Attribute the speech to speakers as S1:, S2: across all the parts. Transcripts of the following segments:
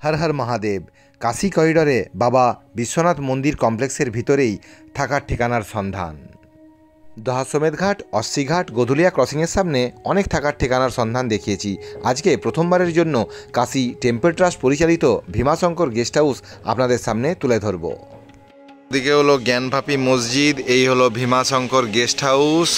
S1: হর হর মহাদেব। কাশী করিডরে বাবা বিশ্বনাথ মন্দির কমপ্লেক্সের ভিতরেই থাকার ঠিকানার সন্ধান। দহাশ্বমেধ ঘাট, অস্সিঘাট, গোধুলিয়া ক্রসিংয়ের সামনে অনেক থাকার ঠিকানার সন্ধান দেখিয়েছি। আজকে প্রথমবারের জন্য কাশী টেম্পল ট্রাস্ট পরিচালিত ভীমাশঙ্কর গেস্ট হাউস আপনাদের সামনে তুলে ধরব। দিকে হলো জ্ঞানভাপী মসজিদ, এই হলো ভীমাশঙ্কর গেস্ট হাউস,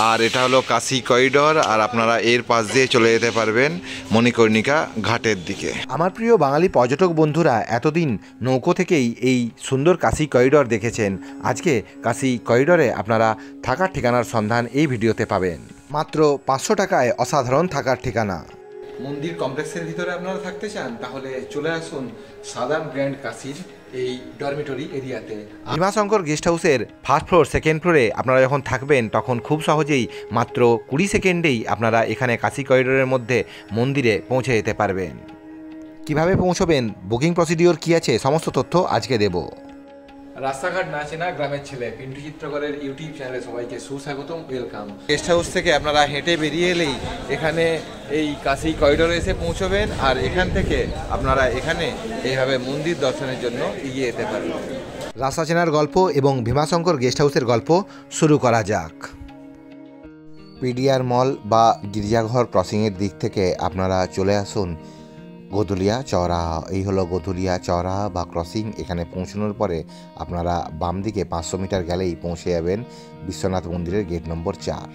S1: আর এটা হলো কাশী করিডর। আর আপনারা এর পাশ দিয়ে চলে যেতে পারবেন মণিকর্ণিকা ঘাটের দিকে। আমার প্রিয় বাঙালি পর্যটক বন্ধুরা এতদিন নৌকো থেকেই এই সুন্দর কাশী করিডর দেখেছেন। আজকে কাশী করিডরে আপনারা থাকার ঠিকানার সন্ধান এই ভিডিওতে পাবেন। মাত্র 500 টাকায় অসাধারণ থাকার ঠিকানা। মন্দির কমপ্লেক্সের ভিতরে আপনারা থাকতে চান তাহলে চলে আসুন সাদার্ন গ্র্যান্ড কাশীর এই ডরমিটরি এরিয়াতে। ভীমাশঙ্কর গেস্ট হাউসের ফার্স্ট ফ্লোর, সেকেন্ড ফ্লোরে আপনারা যখন থাকবেন তখন খুব সহজেই মাত্র 20 সেকেন্ডেই আপনারা এখানে কাশী করিডোরের মধ্যে মন্দিরে পৌঁছে যেতে পারবেন। কিভাবে পৌঁছবেন, বুকিং প্রসিডিওর কী আছে, সমস্ত তথ্য আজকে দেব। রাস্তাঘাট না চেনা গ্রামের ছেলে পিন্টু চিত্রকরের ইউটিউব চ্যানেলে সবাইকে সুস্বাগতম, ওয়েলকাম। গেস্ট হাউস থেকে আপনারা হেঁটে বেরিয়ে এলেই এখানে এই কাশী করিডোরে এসে পৌঁছবেন, আর এখান থেকে আপনারা এখানে এইভাবে মন্দির দর্শনের জন্য এগিয়ে যেতে পারবেন। রাস্তা চেনার গল্প এবং ভীমাশঙ্কর গেস্ট হাউসের গল্প শুরু করা যাক। পিডিআর মল বা গির্জাঘর ক্রসিংয়ের দিক থেকে আপনারা চলে আসুন গোধুলিয়া চৌরাহা। এই হলো গোধুলিয়া চৌরাহা বা ক্রসিং। এখানে পৌঁছানোর পরে আপনারা বাম দিকে 500 মিটার গেলেই পৌঁছে যাবেন বিশ্বনাথ মন্দিরের গেট নম্বর 4।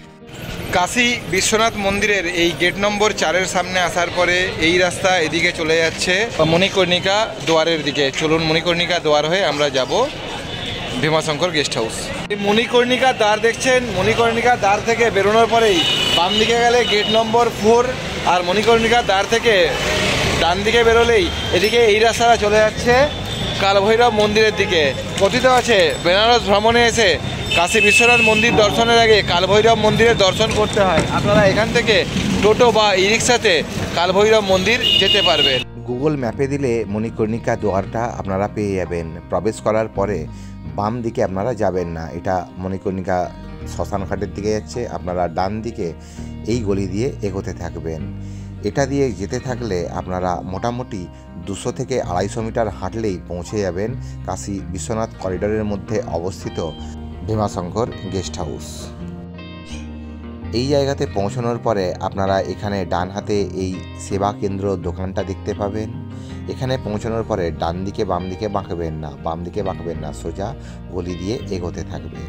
S1: কাশী বিশ্বনাথ মন্দিরের এই গেট নম্বর 4-এর সামনে আসার পরে এই রাস্তা এদিকে চলে যাচ্ছে মণিকর্ণিকা দুয়ারের দিকে। চলুন মণিকর্ণিকা দুয়ার হয়ে আমরা যাব ভীমাশঙ্কর গেস্ট হাউস। এই মণিকর্ণিকা দ্বার দেখছেন, মণিকর্ণিকা দ্বার থেকে বেরোনোর পরেই বাম দিকে গেলে গেট নম্বর 4, আর মণিকর্ণিকা দ্বার থেকে ডান দিকে বেরোলেই এদিকে এই রাস্তাটা চলে যাচ্ছে কালভৈরব মন্দিরের দিকে। কথিত আছে বেনারস ভ্রমণে এসে কাশী বিশ্বনাথ মন্দির দর্শনের আগে কালভৈরব মন্দিরের দর্শন করতে হয়। আপনারা এখান থেকে টোটো বা ই রিক্সাতে কালভৈরব মন্দির যেতে পারবেন। গুগল ম্যাপে দিলে মণিকর্ণিকা দুয়ারটা আপনারা পেয়ে যাবেন। প্রবেশ করার পরে বাম দিকে আপনারা যাবেন না, এটা মণিকর্ণিকা শ্মশান ঘাটের দিকে যাচ্ছে। আপনারা ডান দিকে এই গলি দিয়ে এগোতে থাকবেন। এটা দিয়ে যেতে থাকলে আপনারা মোটামুটি 200 থেকে 250 মিটার হাঁটলেই পৌঁছে যাবেন কাশী বিশ্বনাথ করিডোরের মধ্যে অবস্থিত ভীমাশঙ্কর গেস্ট হাউস। এই জায়গাতে পৌঁছানোর পরে আপনারা এখানে ডান হাতে এই সেবা কেন্দ্র দোকানটা দেখতে পাবেন। এখানে পৌঁছানোর পরে ডান দিকে বাম দিকে বাঁকবেন না, বাম দিকে বাঁকবেন না, সোজা গলি দিয়ে এগোতে থাকবেন।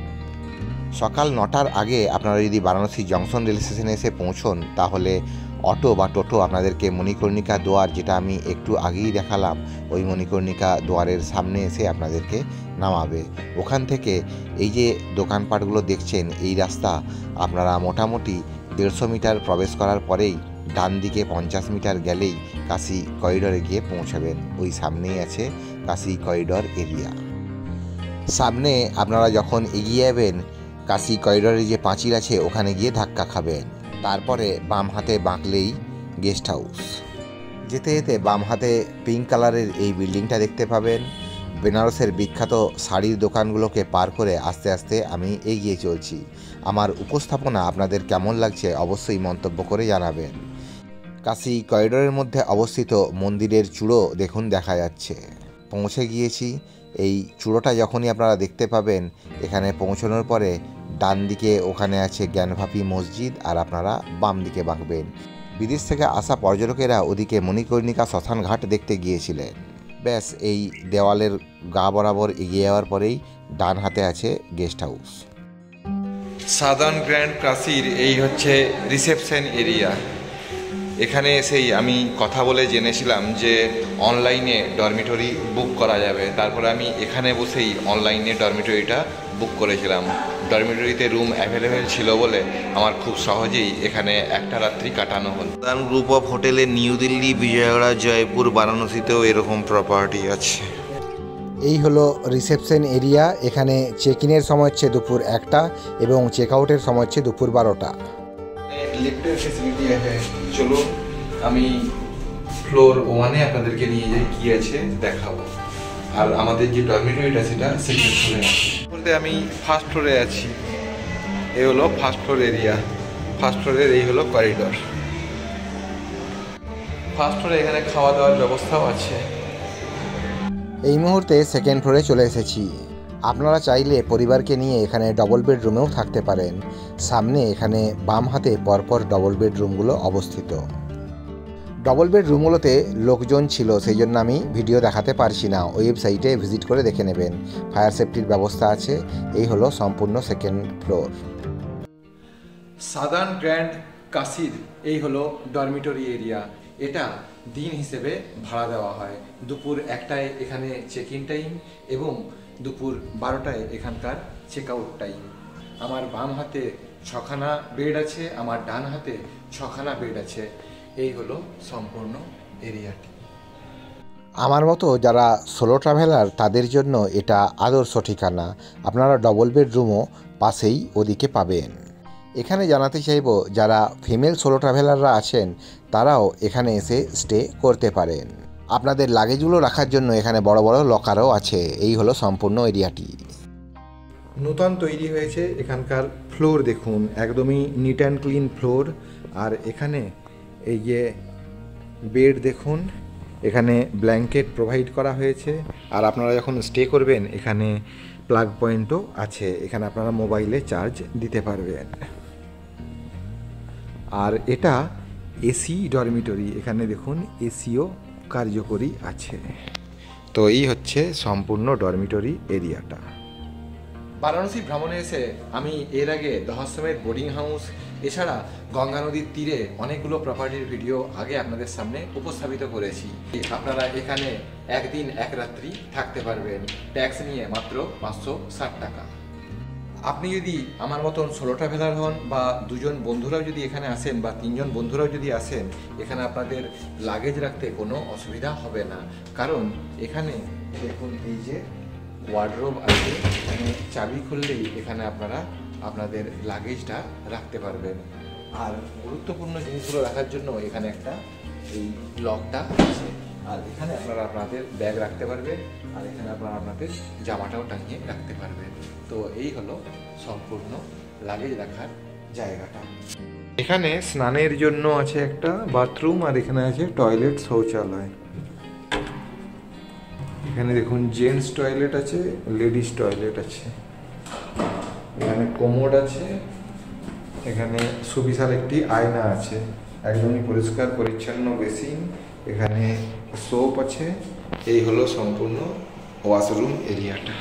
S1: সকাল 9টার আগে আপনারা যদি বারাণসী জংশন রেল স্টেশনে এসে পৌঁছন তাহলে অটো বা টোটো আপনাদেরকে মণিকর্ণিকা দুয়ার, যেটা আমি একটু আগেই দেখালাম, ওই মণিকর্ণিকা দুয়ারের সামনে এসে আপনাদেরকে নামাবে। ওখান থেকে এই যে দোকানপাটগুলো দেখছেন এই রাস্তা আপনারা মোটামুটি 150 মিটার প্রবেশ করার পরেই ডান দিকে 50 মিটার গেলেই কাশী করিডরে গিয়ে পৌঁছাবেন। ওই সামনেই আছে কাশী করিডর এরিয়া। সামনে আপনারা যখন এগিয়ে যাবেন কাশী করিডরে যে পাঁচিল আছে ওখানে গিয়ে ধাক্কা খাবেন। তারপরে বাম হাতে বাঁকলেই গেস্ট হাউস। যেতে যেতে বাম হাতে পিঙ্ক কালারের এই বিল্ডিংটা দেখতে পাবেন। বেনারসের বিখ্যাত শাড়ির দোকানগুলোকে পার করে আস্তে আস্তে আমি এগিয়ে চলছি। আমার উপস্থাপনা আপনাদের কেমন লাগছে অবশ্যই মন্তব্য করে জানাবেন। কাশী করিডোরের মধ্যে অবস্থিত মন্দিরের চূড়ো দেখুন দেখা যাচ্ছে। পৌঁছে গিয়েছি। এই চূড়োটা যখনই আপনারা দেখতে পাবেন এখানে পৌঁছানোর পরে ডান দিকে ওখানে আছে জ্ঞানভাপী মসজিদ, আর আপনারা বাম দিকে বাঁকবেন। বিদেশ থেকে আসা পর্যটকেরা ওদিকে মণিকর্ণিকা শ্মশান ঘাট দেখতে গিয়েছিলেন। ব্যাস এই দেওয়ালের গা বরাবর এগিয়ে যাওয়ার পরেই ডান হাতে আছে গেস্ট হাউস। সাদার্ন গ্র্যান্ড কাশীর এই হচ্ছে রিসেপশন এরিয়া। এখানে এসেই আমি কথা বলে জেনেছিলাম যে অনলাইনে ডরমিটরি বুক করা যাবে। তারপরে আমি এখানে বসেই অনলাইনে ডরমিটরিটা বুক করেছিলাম। ডরমিটরিতে রুম অ্যাভেলেবেল ছিল বলে আমার খুব সহজেই এখানে একটা রাত্রি কাটানো হল। সাদার্ন গ্রুপ অফ হোটেলে নিউ দিল্লি, বিজয়ওয়াড়া, জয়পুর, বারাণসীতেও এরকম প্রপার্টি আছে। এই হলো রিসেপশন এরিয়া। এখানে চেক ইনের সময় হচ্ছে দুপুর 1টা এবং চেক আউটের সময় হচ্ছে দুপুর 12টা। লিফটের ফেসিলিটি আছে। চলুন আমি ফ্লোর 1-এ আপনাদেরকে নিয়ে যাই, কি আছে দেখাবো। আর আমাদের যে ডরমিটরিটা সেটা সেকেন্ড ফ্লোরে আছে। বলতে আমি ফার্স্ট ফ্লোরে আছি। এই হলো ফার্স্ট ফ্লোর এরিয়া। ফার্স্ট ফ্লোরের এই হলো করিডর।
S2: ফার্স্ট ফ্লোরে এখানে খাওয়া দাওয়ার ব্যবস্থাও আছে।
S1: এই মুহূর্তে সেকেন্ড ফ্লোরে চলে এসেছি। আপনারা চাইলে পরিবারকে নিয়ে এখানে ডবল বেডরুমেও থাকতে পারেন। সামনে এখানে বাম হাতে পরপর ডবল বেডরুমগুলো অবস্থিত। ডবল বেডরুমগুলোতে লোকজন ছিল, সেই জন্য আমি ভিডিও দেখাতে পারছি না। ওয়েবসাইটে ভিজিট করে দেখে নেবেন। ফায়ার সেফটির ব্যবস্থা আছে। এই হলো সম্পূর্ণ সেকেন্ড ফ্লোর।
S2: সাদার্ন গ্র্যান্ড কাশির এই হলো ডরমিটরি এরিয়া। এটা দিন হিসেবে ভাড়া দেওয়া হয়। দুপুর 1টায় এখানে চেক ইন টাইম এবং দুপুর 12টায় এখানকার চেক আউট টাইম। আমার বাম হাতে 6খানা বেড আছে, আমার ডান হাতে 6খানা বেড আছে। এই হলো সম্পূর্ণ এরিয়াটি।
S1: আমার মতো যারা সোলো ট্রাভেলার তাদের জন্য এটা আদর্শ ঠিকানা। আপনারা ডবল বেডরুমও পাশেই ওদিকে পাবেন। এখানে জানাতে চাইব, যারা ফিমেল সোলো ট্রাভেলাররা আছেন তারাও এখানে এসে স্টে করতে পারেন। আপনাদের লাগেজগুলো রাখার জন্য এখানে বড় বড় লকারও আছে। এই হলো সম্পূর্ণ এরিয়াটি।
S2: নতুন তৈরি হয়েছে এখানকার ফ্লোর দেখুন, একদমই নিট অ্যান্ড ক্লিন ফ্লোর। আর এখানে এই যে বেড দেখুন, এখানে ব্ল্যাঙ্কেট প্রোভাইড করা হয়েছে। আর আপনারা যখন স্টে করবেন এখানে প্লাগ পয়েন্টও আছে, এখানে আপনারা মোবাইলে চার্জ দিতে পারবেন। আর এটা এসি ডরমিটরি, এখানে দেখুন এসিও কার্যকরী আছে। তো এই হচ্ছে সম্পূর্ণ ডরমিটরি এরিয়াটা। বারাণসী ভ্রমণে এসে আমি এর আগে রহস্যমের বোর্ডিং হাউস এছাড়া গঙ্গা নদীর তীরে অনেকগুলো প্রপার্টির ভিডিও আগে আপনাদের সামনে উপস্থাপিত করেছি। আপনারা এখানে একদিন এক রাত্রি থাকতে পারবেন, ট্যাক্স নিয়ে মাত্র 560 টাকা। আপনি যদি আমার মতন সোলো ট্রাভেলার হন বা দুজন বন্ধুরাও যদি এখানে আসেন বা 3জন বন্ধুরাও যদি আসেন, এখানে আপনাদের লাগেজ রাখতে কোনো অসুবিধা হবে না। কারণ এখানে দেখুন এই যে ওয়ার্ডরোব আছে, এখানে চাবি খুললেই এখানে আপনারা আপনাদের লাগেজটা রাখতে পারবেন। আর গুরুত্বপূর্ণ জিনিসগুলো রাখার জন্য এখানে একটা এই লকটা আছে। আর এখানে আপনারা আপনাদের ব্যাগ রাখতে পারবেন, আর এখানে আপনারা আপনাদের জামাটাও টাঙিয়ে রাখতে পারবেন। তো এই হলো সম্পূর্ণ লাগেজ রাখার জায়গাটা। এখানে স্নানের জন্য আছে একটা বাথরুম, আর এখানে আছে টয়লেট, শৌচালয়। এখানে দেখুন জেন্টস টয়লেট আছে, লেডিস টয়লেট আছে। এখানে কোমোড আছে, এখানে সুবিশাল একটি আয়না আছে, একদমই পরিষ্কার পরিচ্ছন্ন বেসিন, এখানে সোপ আছে। এই হলো সম্পূর্ণ ওয়াশরুম এরিয়াটা।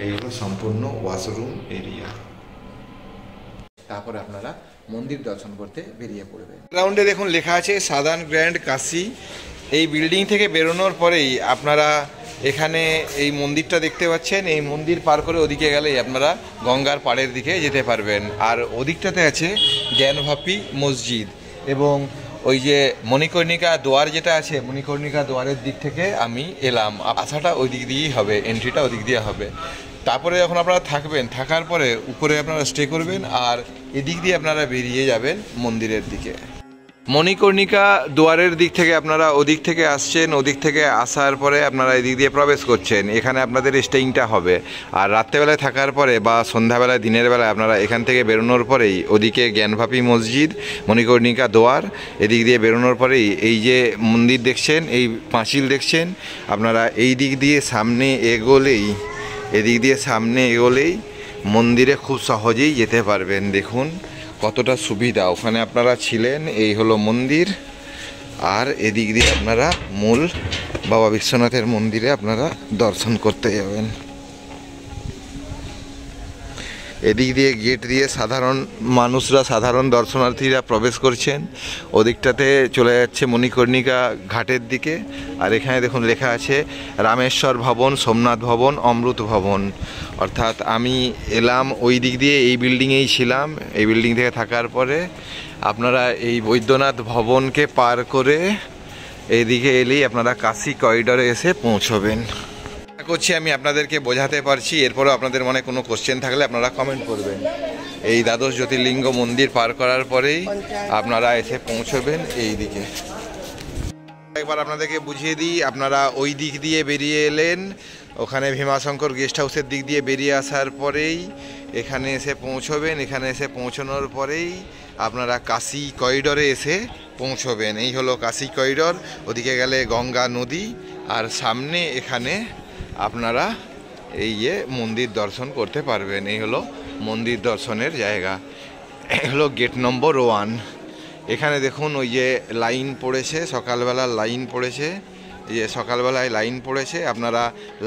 S2: এই হলো সম্পূর্ণ ওয়াশরুম এরিয়া। তারপর আপনারা মন্দির দর্শন করতে বেরিয়ে পড়বেন। গ্রাউন্ডে দেখুন লেখা আছে সাদার্ন গ্র্যান্ড কাশি। এই বিল্ডিং থেকে বেরোনোর পরেই আপনারা এখানে এই মন্দিরটা দেখতে পাচ্ছেন। এই মন্দির পার করে ওদিকে গেলেই আপনারা গঙ্গার পাড়ের দিকে যেতে পারবেন। আর ওদিকটাতে আছে জ্ঞানভাপী মসজিদ এবং ওই যে মণিকর্ণিকা দোয়ার যেটা আছে, মণিকর্ণিকা দোয়ারের দিক থেকে আমি এলাম। আসাটা ওই দিক দিয়েই হবে, এন্ট্রিটা ওই দিক দিয়ে হবে। তারপরে যখন আপনারা থাকবেন, থাকার পরে উপরে আপনারা স্টে করবেন আর এদিক দিয়ে আপনারা বেরিয়ে যাবেন মন্দিরের দিকে। মণিকর্ণিকা দুয়ারের দিক থেকে আপনারা ওদিক থেকে আসছেন, ওদিক থেকে আসার পরে আপনারা এদিক দিয়ে প্রবেশ করছেন। এখানে আপনাদের স্টেইংটা হবে। আর রাত্রেবেলায় থাকার পরে বা সন্ধ্যাবেলায় দিনের বেলায় আপনারা এখান থেকে বেরোনোর পরেই ওদিকে জ্ঞানভাপী মসজিদ, মণিকর্ণিকা দোয়ার, এদিক দিয়ে বেরোনোর পরেই এই যে মন্দির দেখছেন, এই পাঁচিল দেখছেন, আপনারা এই দিক দিয়ে সামনে এগোলেই, এদিক দিয়ে সামনে এগোলেই মন্দিরে খুব সহজেই যেতে পারবেন। দেখুন কতটা সুবিধা। ওখানে আপনারা ছিলেন, এই হলো মন্দির। আর এদিক দিয়ে আপনারা মূল বাবা বিশ্বনাথের মন্দিরে আপনারা দর্শন করতে যাবেন। এদিক দিয়ে গেট দিয়ে সাধারণ মানুষরা, সাধারণ দর্শনার্থীরা প্রবেশ করছেন। ওদিকটাতে চলে যাচ্ছে মণিকর্ণিকা ঘাটের দিকে। আর এখানে দেখুন লেখা আছে রামেশ্বর ভবন, সোমনাথ ভবন, অমৃত ভবন। অর্থাৎ আমি এলাম ওই দিক দিয়ে, এই বিল্ডিংয়েই ছিলাম। এই বিল্ডিং থেকে থাকার পরে আপনারা এই বৈদ্যনাথ ভবনকে পার করে এইদিকে এলেই আপনারা কাশী করিডরে এসে পৌঁছবেন। আশা করছি আমি আপনাদেরকে বোঝাতে পারছি। এরপরও আপনাদের মনে কোনো কোশ্চেন থাকলে আপনারা কমেন্ট করবেন। এই দ্বাদশ জ্যোতির্লিঙ্গ মন্দির পার করার পরেই আপনারা এসে পৌঁছবেন এই দিকে। একবার আপনাদেরকে বুঝিয়ে দিই, আপনারা ওই দিক দিয়ে বেরিয়ে এলেন, ওখানে ভীমাশঙ্কর গেস্ট হাউসের দিক দিয়ে বেরিয়ে আসার পরেই এখানে এসে পৌঁছবেন। এখানে এসে পৌঁছানোর পরেই
S1: আপনারা কাশী করিডরে এসে পৌঁছবেন। এই হলো কাশী করিডর, ওদিকে গেলে গঙ্গা নদী, আর সামনে এখানে আপনারা এই মন্দির দর্শন করতে পারবেন। এই হলো মন্দির দর্শনের জায়গা। এই হলো গেট নম্বর 1। এখানে দেখুন ওই যে লাইন পড়েছে, সকালবেলা লাইন পড়েছে, সকালবেলায় লাইন পড়েছে। আপনারা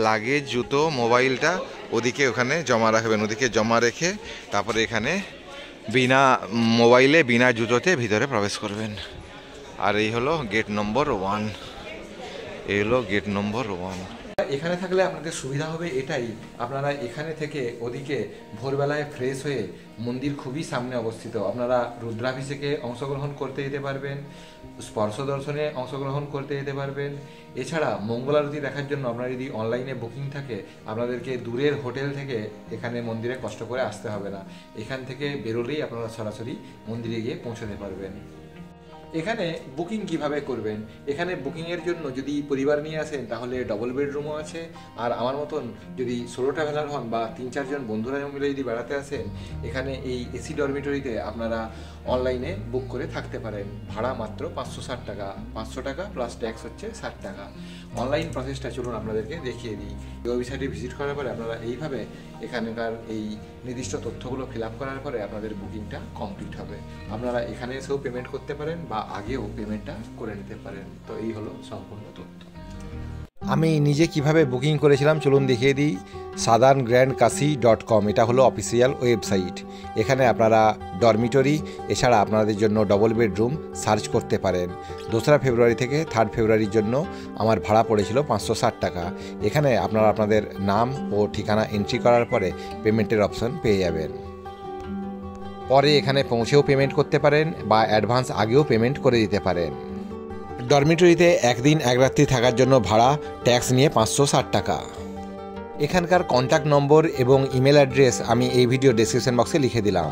S1: লাগেজ, জুতো, মোবাইলটা ওদিকে ওখানে জমা রাখবেন। ওদিকে জমা রেখে তারপরে এখানে বিনা মোবাইলে বিনা জুতোতে ভিতরে প্রবেশ করবেন। আর এই হলো গেট নম্বর 1। এই হলো গেট নম্বর 1। এখানে থাকলে আপনাদের সুবিধা হবে এটাই, আপনারা এখানে থেকে ওদিকে ভোরবেলায় ফ্রেশ হয়ে, মন্দির খুবই সামনে অবস্থিত, আপনারা রুদ্রাভিষেকে অংশগ্রহণ করতে যেতে পারবেন, স্পর্শ দর্শনে অংশগ্রহণ করতে যেতে পারবেন। এছাড়া মঙ্গলারতি দেখার জন্য আপনার যদি অনলাইনে বুকিং থাকে, আপনাদেরকে দূরের হোটেল থেকে এখানে মন্দিরে কষ্ট করে আসতে হবে না। এখান থেকে বেরোলেই আপনারা সরাসরি মন্দিরে গিয়ে পৌঁছতে পারবেন। এখানে বুকিং কিভাবে করবেন? এখানে বুকিংয়ের জন্য যদি পরিবার নিয়ে আসেন তাহলে ডবল বেডরুমও আছে, আর আমার মতন যদি সোলো ট্রাভেলার হন বা 3-4 জন বন্ধুরা মিলে যদি বেড়াতে আসেন, এখানে এই এসি ডরমিটরিতে আপনারা অনলাইনে বুক করে থাকতে পারেন। ভাড়া মাত্র 560 টাকা, 500 টাকা প্লাস ট্যাক্স হচ্ছে 60 টাকা। অনলাইন প্রসেসটা চলুন আপনাদেরকে দেখিয়ে দিই। এই ওয়েবসাইটে ভিজিট করার পরে আপনারা এইভাবে এখানকার এই নির্দিষ্ট তথ্যগুলো ফিল আপ করার পরে আপনাদের বুকিংটা কমপ্লিট হবে। আপনারা এখানে এসেও পেমেন্ট করতে পারেন বা আগেও পেমেন্টটা করে নিতে পারেন। তো এই হলো সম্পূর্ণ তথ্য। আমি নিজে কিভাবে বুকিং করেছিলাম চলুন দেখিয়ে দিই। southerngrandkashi.com, এটা হলো অফিসিয়াল ওয়েবসাইট। এখানে আপনারা ডরমিটরি এছাড়া আপনাদের জন্য ডবল বেডরুম সার্চ করতে পারেন। 2রা ফেব্রুয়ারি থেকে 3rd ফেব্রুয়ারির জন্য আমার ভাড়া পড়েছিল 560 টাকা। এখানে আপনারা আপনাদের নাম ও ঠিকানা এন্ট্রি করার পরে পেমেন্টের অপশন পেয়ে যাবেন। পরে এখানে পৌঁছেও পেমেন্ট করতে পারেন বা অ্যাডভান্স আগেও পেমেন্ট করে দিতে পারেন। ডরমিটরিতে 1 দিন 1 রাত্রি থাকার জন্য ভাড়া ট্যাক্স নিয়ে 560 টাকা। এখানকার কন্ট্যাক্ট নম্বর এবং ইমেল অ্যাড্রেস আমি এই ভিডিও ডেসক্রিপশন বক্সে লিখে দিলাম।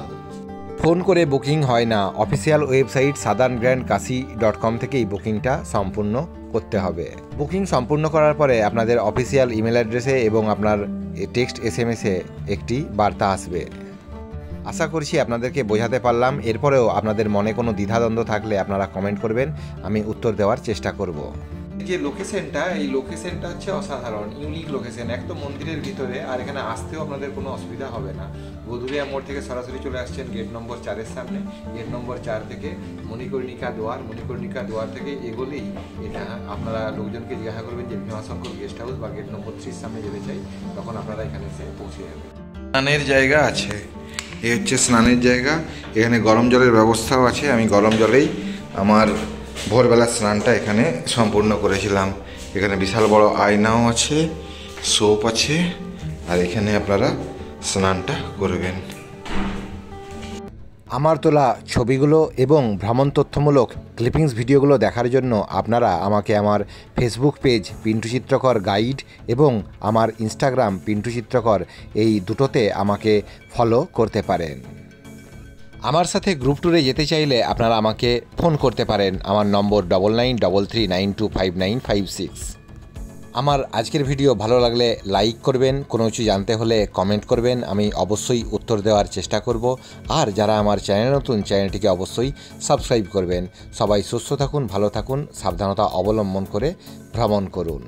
S1: ফোন করে বুকিং হয় না, অফিসিয়াল ওয়েবসাইট southerngrandkashi.com থেকেই বুকিংটা সম্পূর্ণ করতে হবে। বুকিং সম্পূর্ণ করার পরে আপনাদের অফিসিয়াল ইমেল অ্যাড্রেসে এবং আপনার টেক্সট SMS-এ একটি বার্তা আসবে। আশা করছি আপনাদেরকে বোঝাতে পারলাম। এরপরেও আপনাদের মনে কোনো দ্বিধাদ্বন্দ্ব থাকলে আপনারা কমেন্ট করবেন, আমি উত্তর দেওয়ার চেষ্টা করব। যে লোকেশনটা, এই লোকেশনটা হচ্ছে অসাধারণ, ইউনিক লোকেশন, একদম মন্দিরের ভিতরে, আর এখানে আসতেও আপনাদের কোনো অসুবিধা হবে না। গধুলিয়া মোড় থেকে সরাসরি চলে আসছেন গেট নম্বর 4-এর সামনে। গেট নম্বর 4 থেকে মণিকর্ণিকা দুয়ার, মণিকর্ণিকা দুয়ার থেকে এগোলেই এটা আপনারা লোকজনকে জিজ্ঞাসা করবেন যে ভীমাশঙ্কর গেস্ট হাউস বা গেট নম্বর 3-র সামনে যেতে চাই, তখন আপনারা এখানে এসে পৌঁছে যাবেন। স্নানের জায়গা আছে, এই হচ্ছে স্নানের জায়গা। এখানে গরম জলের ব্যবস্থাও আছে। আমি গরম জলেই আমার ভোরবেলা স্নানটা এখানে সম্পূর্ণ করেছিলাম। এখানে বিশাল বড় আয়নাও আছে, সোপ আছে, আর এখানে আপনারা স্নানটা করবেন। আমার তোলা ছবিগুলো এবং ভ্রমণ তথ্যমূলক ক্লিপিংস ভিডিওগুলো দেখার জন্য আপনারা আমাকে আমার ফেসবুক পেজ পিন্টু চিত্রকর গাইড এবং আমার ইনস্টাগ্রাম পিন্টু চিত্রকর, এই দুটোতে আমাকে ফলো করতে পারেন। আমার সাথে গ্রুপ ট্যুরে যেতে চাইলে আপনারা আমাকে ফোন করতে পারেন। আমার নম্বর 9933925956। আমার আজকের ভিডিও ভালো লাগলে লাইক করবেন, কোনো কিছু জানতে হলে কমেন্ট করবেন, আমি অবশ্যই উত্তর দেওয়ার চেষ্টা করব। আর যারা আমার চ্যানেল নতুন, চ্যানেলটিকে অবশ্যই সাবস্ক্রাইব করবেন। সবাই সুস্থ থাকুন, ভালো থাকুন, সাবধানতা অবলম্বন করে ভ্রমণ করুন।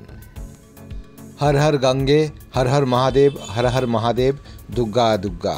S1: হর হর গঙ্গে, হর হর মহাদেব, হর হর মহাদেব, দুর্গা দুর্গা।